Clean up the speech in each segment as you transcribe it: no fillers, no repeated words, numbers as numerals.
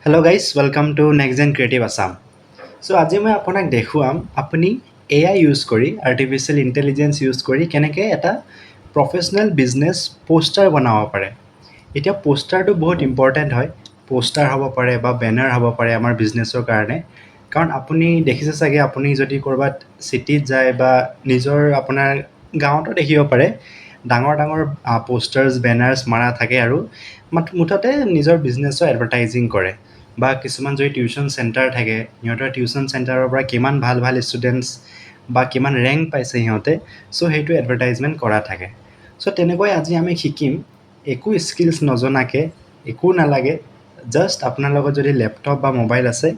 Hello guys, welcome to Next Gen Creative Assam. So আজি মই আপোনাক দেখুৱাম আপুনি AI ইউজ কৰি আৰ্টিফিচিয়েল ইণ্টেলিজেন্স ইউজ কৰি কেনেকৈ এটা প্ৰফেচনেল বিজনেছ পোষ্টাৰ বনাব পাৰে। এতিয়া পোষ্টাৰটো বহুত ইম্পৰ্টেণ্ট হয়। পোষ্টাৰ হ'ব পাৰে বা বেনাৰ হ'ব পাৰে আমাৰ বিজনেছৰ কাৰণে। কাৰণ আপুনি দেখিছে চাগে আপুনি যদি ক'ৰবাত চিটিত যায় বা নিজৰ আপোনাৰ গাঁৱতো দেখিব পাৰে ডাঙৰ ডাঙৰ পোষ্টাৰ্ছ বেনাৰ্ছ মাৰা থাকে আৰু মুঠতে নিজৰ বিজনেছৰ এডভাৰটাইজিং কৰে। বা কিছুমান যদি টিউশ্যন চেণ্টাৰ থাকে সিহঁতৰ টিউশ্যন চেণ্টাৰৰ পৰা কিমান ভাল ভাল ষ্টুডেণ্টছ বা কিমান ৰেংক পাইছে সিহঁতে চ' সেইটো এডভাৰটাইজমেণ্ট কৰা থাকে। চ' তেনেকৈ আজি আমি শিকিম একো স্কিলছ নজনাকৈ একো নালাগে, জাষ্ট আপোনাৰ লগত যদি লেপটপ বা মোবাইল আছে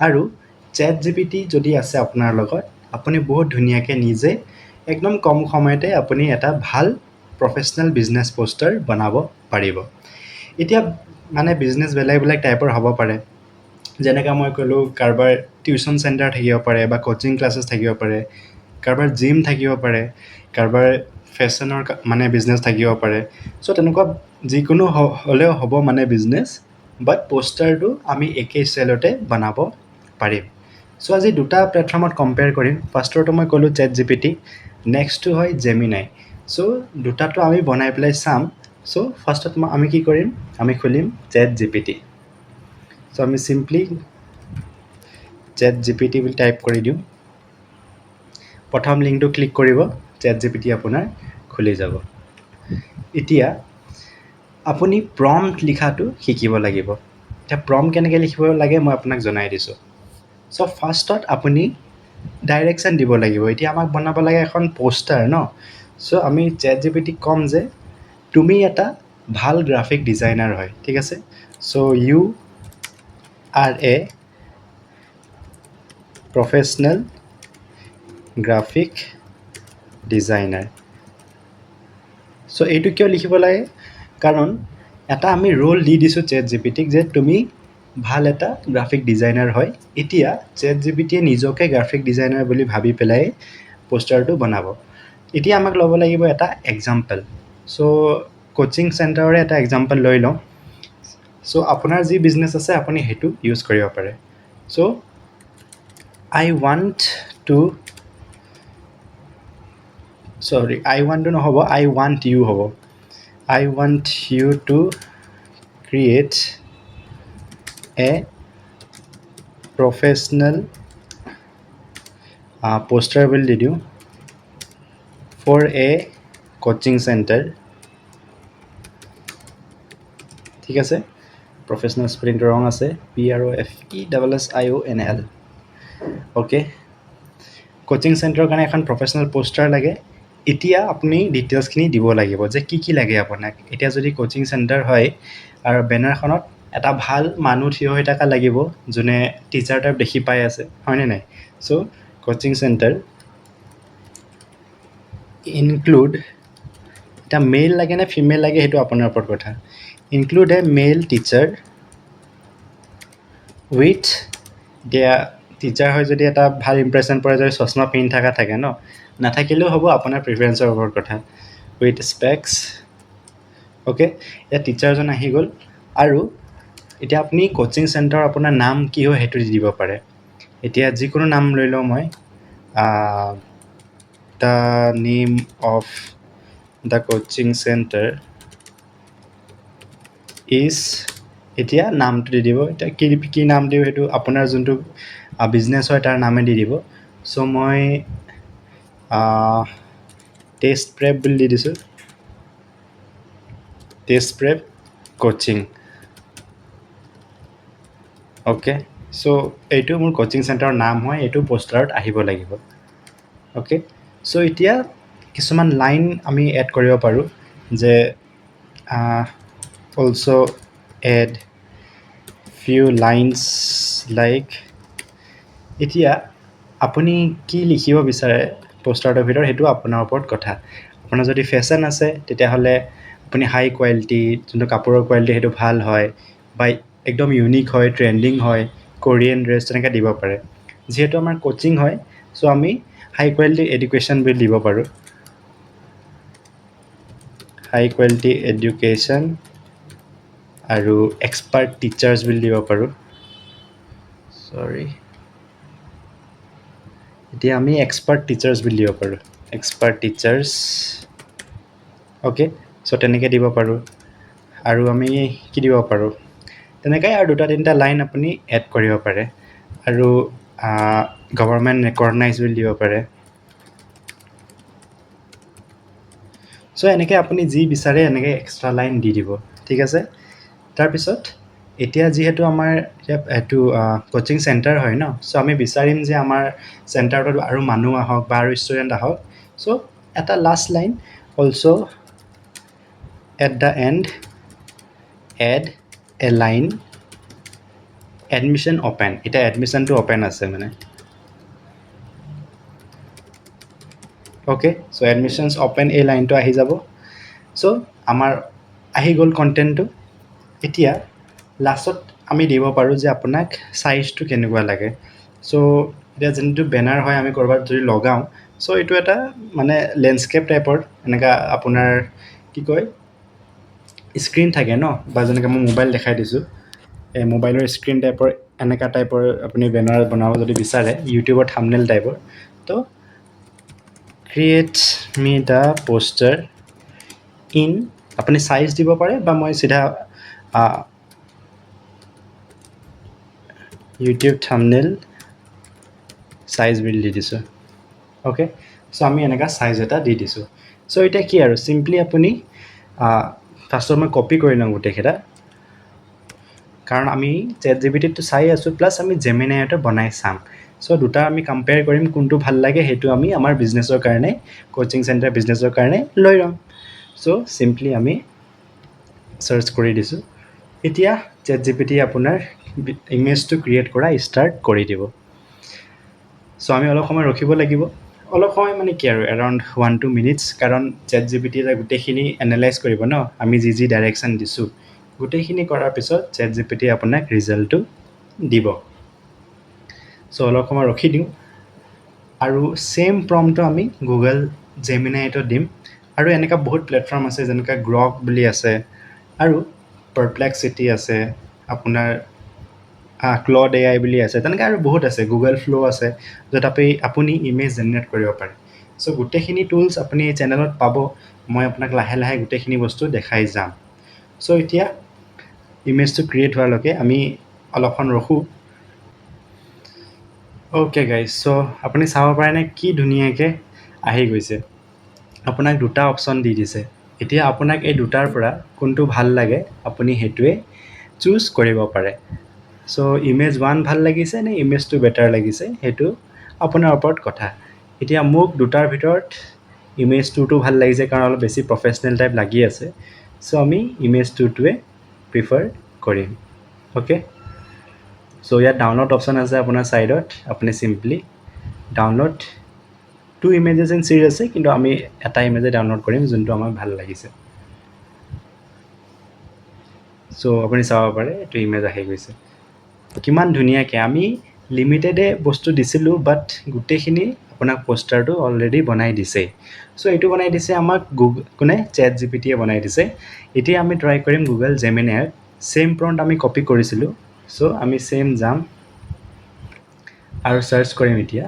আৰু ChatGPT যদি আছে আপোনাৰ লগত, আপুনি বহুত ধুনীয়াকৈ নিজে একদম কম সময়তে আপুনি এটা ভাল প্ৰফেচনেল বিজনেছ পোষ্টাৰ বনাব পাৰিব। এতিয়া মানে বিজনেছ বেলেগ বেলেগ টাইপৰ হ'ব পাৰে। যেনেকৈ মই ক'লোঁ কাৰোবাৰ টিউশ্যন চেণ্টাৰ থাকিব পাৰে বা কোচিং ক্লাছেছ থাকিব পাৰে, কাৰোবাৰ জিম থাকিব পাৰে, কাৰোবাৰ ফেশ্বনৰ মানে বিজনেছ থাকিব পাৰে। চ' তেনেকুৱা যিকোনো হ'লেও হ'ব মানে বিজনেছ, বাট পোষ্টাৰটো আমি একে ষ্টাইলতে বনাব পাৰিম। চ' আজি দুটা প্লেটফৰ্মত কম্পেয়াৰ কৰিম। ফাৰ্ষ্টৰটো মই ক'লোঁ ChatGPT, নেক্সটটো হয় Gemini। চ' দুটাটো আমি বনাই পেলাই চাম। চ' ফাৰ্ষ্টত আমি কি কৰিম, আমি খুলিম ChatGPT। চ' আমি চিম্পলি ChatGPT বুলি টাইপ কৰি দিওঁ। প্ৰথম লিংকটো ক্লিক কৰিব, ChatGPT আপোনাৰ খুলি যাব। এতিয়া আপুনি প্ৰম্পট লিখাটো শিকিব লাগিব। এতিয়া প্ৰম্পট কেনেকৈ লিখিব লাগে মই আপোনাক জনাই দিছোঁ। চ' ফাৰ্ষ্টত আপুনি ডাইৰেকশ্যন দিব লাগিব। এতিয়া আমাক বনাব লাগে এখন পোষ্টাৰ ন। চ' আমি ChatGPT ক'ম যে তুমি এটা ভাল গ্ৰাফিক ডিজাইনাৰ হয়, ঠিক আছে। চ' ইউ আৰ এ প্ৰফেচনেল গ্ৰাফিক ডিজাইনাৰ। চ' এইটো কিয় লিখিব লাগে, কাৰণ এটা আমি ৰোল দি দিছোঁ ChatGPTক যে তুমি ভাল এটা গ্ৰাফিক ডিজাইনাৰ হয়। এতিয়া ChatGPTয়ে নিজকে গ্ৰাফিক ডিজাইনাৰ বুলি ভাবি পেলাই পোষ্টাৰটো বনাব। এতিয়া আমাক ল'ব লাগিব এটা এক্সাম্পল। চ' কোচিং চেণ্টাৰৰে এটা এক্সাম্পল লৈ লওঁ। চ' আপোনাৰ যি বিজনেছ আছে আপুনি সেইটো ইউজ কৰিব পাৰে। চ' I want to নহ'ব, I want you হ'ব। I want you to create a professional poster বুলি দি দিওঁ for a coaching center, ঠিক আছে। প্ৰফেচনেল স্পেলিংটো ৰং আছে, PROFESSIONL। অ'কে, কোচিং চেণ্টাৰৰ কাৰণে এখন প্ৰফেচনেল পোষ্টাৰ লাগে। এতিয়া আপুনি ডিটেইলছখিনি দিব লাগিব যে কি কি লাগে আপোনাক। এতিয়া যদি কোচিং চেণ্টাৰ হয় আৰু বেনাৰখনত এটা ভাল মানুহ থিয় হৈ থকা লাগিব যোনে টিচাৰ টাইপ দেখি পাই আছে, হয়নে নাই। চ' কোচিং চেণ্টাৰ ইনক্লুড, এতিয়া মেইল লাগে নে ফিমেল লাগে সেইটো আপোনাৰ ওপৰত কথা। Include a male teacher with, এতিয়া টিচাৰ হয় যদি এটা ভাল ইমপ্ৰেশ্যন পৰে যদি চশমা পিন্ধি থকা থাকে ন, নাথাকিলেও হ'ব, আপোনাৰ প্ৰিফাৰেঞ্চৰ ওপৰত কথা। With specs, okay. এতিয়া টিচাৰজন আহি গ'ল আৰু এতিয়া আপুনি কোচিং চেণ্টাৰৰ আপোনাৰ নাম কি হয় সেইটো দি দিব পাৰে। এতিয়া যিকোনো নাম লৈ লওঁ মই, the name of the coaching centre is, এতিয়া নামটো দি দিব। এতিয়া কি নাম দিওঁ সেইটো আপোনাৰ যোনটো বিজনেছ হয় তাৰ নামে দি দিব। চ' মই টেষ্ট প্ৰেপ বুলি দি দিছোঁ, টেষ্ট প্ৰেপ কোচিং। অ'কে, চ' এইটো মোৰ কোচিং চেণ্টাৰৰ নাম হয়, এইটো পোষ্টাৰত আহিব লাগিব। অ'কে, চ' এতিয়া কিছুমান লাইন আমি এড কৰিব পাৰোঁ যে also add few lines like, এতিয়া আপুনি কি লিখিব বিচাৰে পোষ্টাৰটোৰ ভিতৰত সেইটো আপোনাৰ ওপৰত কথা। আপোনাৰ যদি ফেশ্বন আছে তেতিয়াহ'লে আপুনি হাই কোৱালিটি যোনটো কাপোৰৰ কোৱালিটি সেইটো ভাল হয় বা একদম ইউনিক হয়, ট্ৰেণ্ডিং হয়, কোৰিয়ান ড্ৰেছ তেনেকৈ দিব পাৰে। যিহেতু আমাৰ কোচিং হয় চ' আমি হাই কোৱালিটি এডুকেশ্যন বুলি দিব পাৰোঁ, হাই কোৱালিটি এডুকেশ্যন আৰু এক্সপাৰ্ট টিচাৰ্ছ বুলি দিব পাৰোঁ। সৰি এতিয়া আমি এক্সপাৰ্ট টিচাৰ্ছ বুলি দিব পাৰোঁ এক্সপাৰ্ট টিচাৰ্ছ অ'কে চ' তেনেকৈ দিব পাৰোঁ আৰু আমি কি দিব পাৰোঁ তেনেকৈ আৰু দুটা তিনিটা লাইন আপুনি এড কৰিব পাৰে আৰু গভৰ্ণমেণ্ট ৰেকগনাইজ বুলি দিব পাৰে চ' এনেকৈ আপুনি যি বিচাৰে এনেকৈ এক্সট্ৰা লাইন দি দিব ঠিক আছে তাৰপিছত এতিয়া যিহেতু আমাৰ এইটো কোচিং চেণ্টাৰ হয় ন চ' আমি বিচাৰিম যে আমাৰ চেণ্টাৰটোত আৰু মানুহ আহক বা আৰু ষ্টুডেণ্ট আহক চ' এটা last line also' at the end add a line admission open এতিয়া এডমিশ্যনটো অ'পেন আছে মানে অ'কে চ' এডমিশ্যনছ অ'পেন এই লাইনটো আহি যাব চ' আমাৰ আহি গ'ল কণ্টেণ্টটো এতিয়া লাষ্টত আমি দিব পাৰোঁ যে আপোনাক চাইজটো কেনেকুৱা লাগে চ' এতিয়া যোনটো বেনাৰ হয় আমি ক'ৰবাত যদি লগাওঁ চ' এইটো এটা মানে লেণ্ডস্কেপ টাইপৰ এনেকুৱা আপোনাৰ কি কয় স্ক্ৰীণ থাকে ন বা যেনেকৈ মই মোবাইল দেখাই দিছোঁ এই মোবাইলৰ স্ক্ৰীণ টাইপৰ এনেকুৱা টাইপৰ আপুনি বেনাৰ বনাব যদি বিচাৰে ইউটিউবৰ থাম্বনেইল টাইপৰ তো create me the poster in আপুনি চাইজ দিব পাৰে বা মই চিধা ইউটিউব থাম্বনেইল চাইজ বুলি দি দিছোঁ অ'কে চ' আমি এনেকুৱা চাইজ এটা দি দিছোঁ চ' এতিয়া কি আৰু চিম্পলি আপুনি ফাৰ্ষ্টত মই কপি কৰি লওঁ গোটেইকেইটা কাৰণ আমি ChatGPTটো চাই আছোঁ প্লাছ আমি জেমিনাইটো বনাই চাম চ' দুটা আমি কম্পেয়াৰ কৰিম কোনটো ভাল লাগে সেইটো আমি আমাৰ বিজনেছৰ কাৰণে কোচিং চেণ্টাৰ বিজনেছৰ কাৰণে লৈ ল'ম চ' চিম্পলি আমি চাৰ্চ কৰি দিছোঁ এতিয়া ChatGPT আপোনাৰ ইমেজটো ক্ৰিয়েট কৰা ষ্টাৰ্ট কৰি দিব চ' আমি অলপ সময় ৰখিব লাগিব অলপ সময় মানে কি আৰু এৰাউণ্ড 1-2 মিনিটছ কাৰণ ChatGPT গোটেইখিনি এনালাইজ কৰিব ন আমি যি ডাইৰেকশ্যন দিছোঁ গোটেইখিনি কৰাৰ পিছত ChatGPT আপোনাক ৰিজাল্টটো দিব চ' অলপ সময় ৰখি দিওঁ আৰু ছেইম প্ৰম্পটো আমি গুগল জেমিনাইটো দিম আৰু এনেকুৱা বহুত প্লেটফৰ্ম আছে যেনেকৈ গ্ৰক বুলি আছে আৰু পাৰপ্লেক্সিটি আছে আপোনাৰ ক্লড AI বুলি আছে তেনেকৈ আৰু বহুত আছে গুগল ফ্ল' আছে য'ত আপুনি ইমেজ জেনেৰেট কৰিব পাৰে চ' গোটেইখিনি টুলছ আপুনি এই চেনেলত পাব মই আপোনাক লাহে লাহে গোটেইখিনি বস্তু দেখাই যাম চ' এতিয়া ইমেজটো ক্ৰিয়েট হোৱালৈকে আমি অলপমান ৰখোঁ অ'কে গাইজ চ' আপুনি চাব পাৰেনে কি ধুনীয়াকৈ আহি গৈছে আপোনাক দুটা অপশ্যন দি দিছে এতিয়া আপোনাক এই দুটাৰ পৰা কোনটো ভাল লাগে আপুনি সেইটোৱে চুজ কৰিব পাৰে চ' ইমেজ 1 ভাল লাগিছে নে ইমেজ 2 বেটাৰ লাগিছে সেইটো আপোনাৰ ওপৰত কথা এতিয়া মোক দুটাৰ ভিতৰত ইমেজ 2টো ভাল লাগিছে কাৰণ অলপ বেছি প্ৰফেচনেল টাইপ লাগি আছে চ' আমি ইমেজ 2টোৱে প্ৰিফাৰ কৰিম অ'কে চ' ইয়াত ডাউনলোড অপশ্যন আছে আপোনাৰ ছাইডত আপুনি simply download 2 images and series আছে কিন্তু আমি এটা ইমেজে ডাউনলোড কৰিম যোনটো আমাক ভাল লাগিছে চ' আপুনি চাব পাৰে এইটো ইমেজ আহি গৈছে কিমান ধুনীয়াকৈ আমি লিমিটেডে বস্তু দিছিলোঁ বাট গোটেইখিনি আপোনাক পোষ্টাৰটো অলৰেডি বনাই দিছেই চ' এইটো বনাই দিছে আমাক কোনে ChatGPTয়ে বনাই দিছে এতিয়া আমি ট্ৰাই কৰিম গুগল জেমিনাইত ছেইম প্ৰম্পট আমি কপি কৰিছিলোঁ চ' আমি ছেইম যাম আৰু চাৰ্চ কৰিম এতিয়া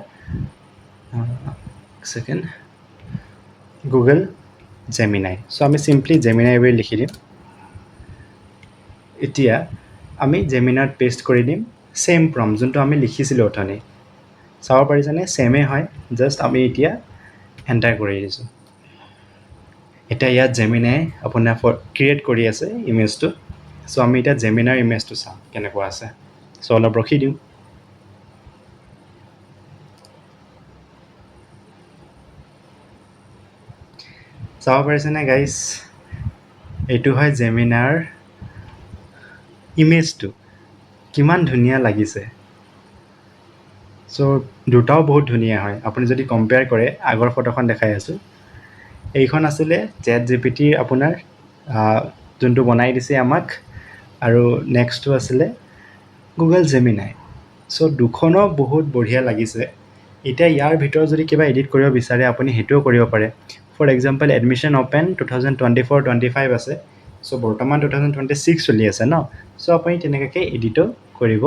ছেকেণ্ড গুগল জেমিনাই চ' আমি চিম্পলি জেমিনাই বুলি লিখি দিম এতিয়া আমি জেমিনাইত পেষ্ট কৰি দিম ছেইম প্ৰম্পট যোনটো আমি লিখিছিলোঁ অথনি চাব পাৰিছেনে ছেইমেই হয় জাষ্ট আমি এতিয়া এণ্টাৰ কৰি দিছোঁ এতিয়া ইয়াত জেমিনাই আপোনাৰ ক্ৰিয়েট কৰি আছে ইমেজটো চ' আমি এতিয়া জেমিনাৰ ইমেজটো চাওঁ কেনেকুৱা আছে চ' অলপ ৰখি দিওঁ চাব পাৰিছেনে গাইজ এইটো হয় জেমিনাৰ ইমেজটো কিমান ধুনীয়া লাগিছে চ' দুটাও বহুত ধুনীয়া হয় আপুনি যদি কম্পেয়াৰ কৰে আগৰ ফটোখন দেখাই আছোঁ এইখন আছিলে ChatGPTৰ আপোনাৰ যোনটো বনাই দিছে আমাক আৰু নেক্সটটো আছিলে গুগল জেমিনাই চ' দুখনো বহুত বঢ়িয়া লাগিছে এতিয়া ইয়াৰ ভিতৰত যদি কিবা এডিট কৰিব বিচাৰে আপুনি সেইটোও কৰিব পাৰে ফৰ এক্সাম্পল এডমিশ্যন অ'পেন 2024-25 আছে চ' বৰ্তমান 2026 চলি আছে ন চ' আপুনি তেনেকুৱাকৈ এডিটো কৰিব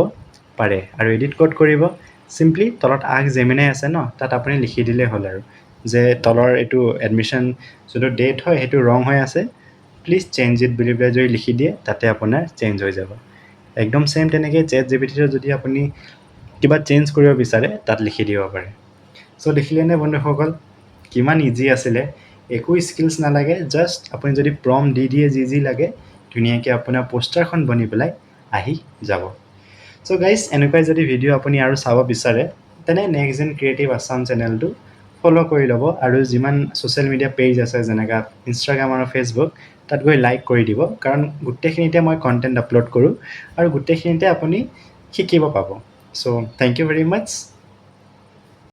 পাৰে আৰু এডিট ক'ত কৰিব চিম্পলি তলত আগ জেমিনাই আছে ন তাত আপুনি লিখি দিলেই হ'ল আৰু যে তলৰ এইটো এডমিশ্যন যোনটো ডেট হয় সেইটো ৰং হৈ আছে প্লিজ চেঞ্জ ইট বুলি পেলাই যদি লিখি দিয়ে তাতে আপোনাৰ চেঞ্জ হৈ যাব একদম ছেইম তেনেকৈ ChatGPT যদি আপুনি কিবা চেঞ্জ কৰিব বিচাৰে তাত লিখি দিব পাৰে চ' দেখিলেনে বন্ধুসকল কিমান ইজি আছিলে একো স্কিলছ নালাগে জাষ্ট আপুনি যদি প্ৰম দি দিয়ে যি লাগে ধুনীয়াকৈ আপোনাৰ পোষ্টাৰখন বনি পেলাই আহি যাব চ' গাইজ এনেকুৱাই যদি ভিডিঅ' আপুনি আৰু চাব বিচাৰে তেনে নেক্সট জেন ক্ৰিয়েটিভ আছাম চেনেলটো ফ'ল' কৰি ল'ব আৰু যিমান ছ'চিয়েল মিডিয়া পেজ আছে যেনেকৈ ইনষ্টাগ্ৰাম আৰু ফেচবুক তাত গৈ লাইক কৰি দিব কাৰণ গোটেইখিনিতে মই কণ্টেণ্ট আপলোড কৰোঁ আৰু গোটেইখিনিতে আপুনি শিকিব পাব চ' থেংক ইউ ভেৰি মাছ